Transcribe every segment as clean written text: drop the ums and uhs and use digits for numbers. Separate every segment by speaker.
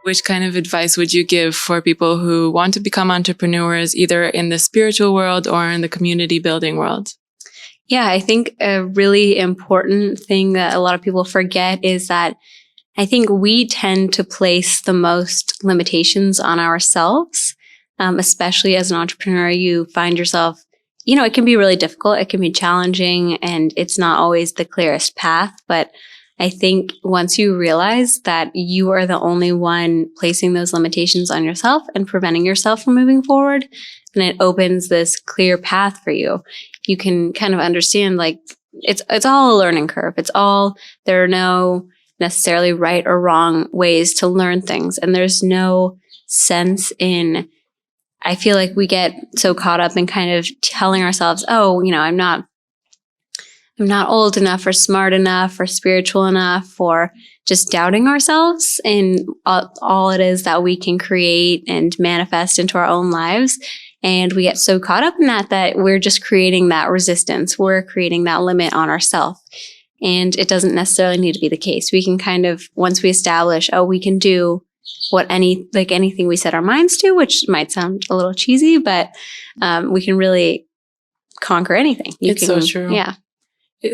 Speaker 1: Which kind of advice would you give for people who want to become entrepreneurs, either in the spiritual world or in the community building world?
Speaker 2: Yeah, I think a really important thing that a lot of people forget is that I think we tend to place the most limitations on ourselves, especially as an entrepreneur. You find yourself, it can be really difficult. It can be challenging, and it's not always the clearest path. But I think once you realize that you are the only one placing those limitations on yourself and preventing yourself from moving forward, then it opens this clear path for you. You can kind of understand, like, it's all a learning curve. There are no necessarily right or wrong ways to learn things. And there's no sense in, I feel like we get so caught up in kind of telling ourselves, I'm not old enough or smart enough or spiritual enough, or just doubting ourselves and all it is that we can create and manifest into our own lives. And we get so caught up in that we're just creating that resistance. We're creating that limit on ourselves. And it doesn't necessarily need to be the case. We can kind of, once we establish, we can do anything we set our minds to, which might sound a little cheesy, but we can really conquer anything.
Speaker 1: It's so true.
Speaker 2: Yeah.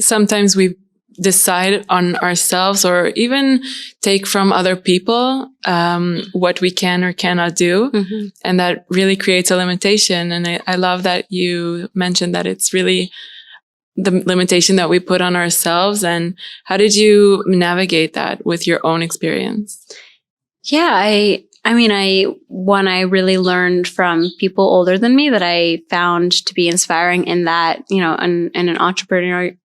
Speaker 1: Sometimes we decide on ourselves or even take from other people what we can or cannot do. Mm-hmm. And that really creates a limitation. And I love that you mentioned that it's really the limitation that we put on ourselves. And how did you navigate that with your own experience?
Speaker 2: Yeah, I really learned from people older than me that I found to be inspiring in that, in an entrepreneurial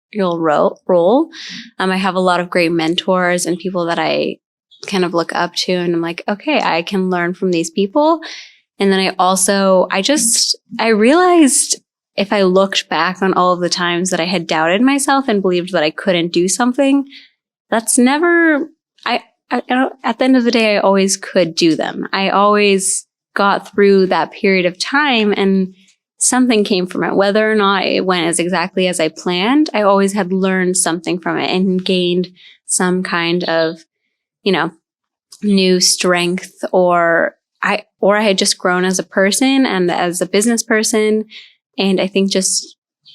Speaker 2: role. I have a lot of great mentors and people that I kind of look up to, and I'm like, okay, I can learn from these people. And then I realized if I looked back on all of the times that I had doubted myself and believed that I couldn't do something, that's never, at the end of the day, I always could do them. I always got through that period of time and something came from it. Whether or not it went as exactly as I planned, I always had learned something from it and gained some kind of, new strength, or I had just grown as a person and as a business person. And I think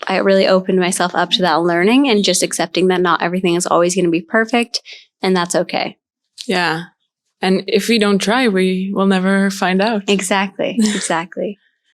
Speaker 2: I really opened myself up to that learning and just accepting that not everything is always going to be perfect, and that's okay.
Speaker 1: Yeah. And if we don't try, we will never find out.
Speaker 2: Exactly.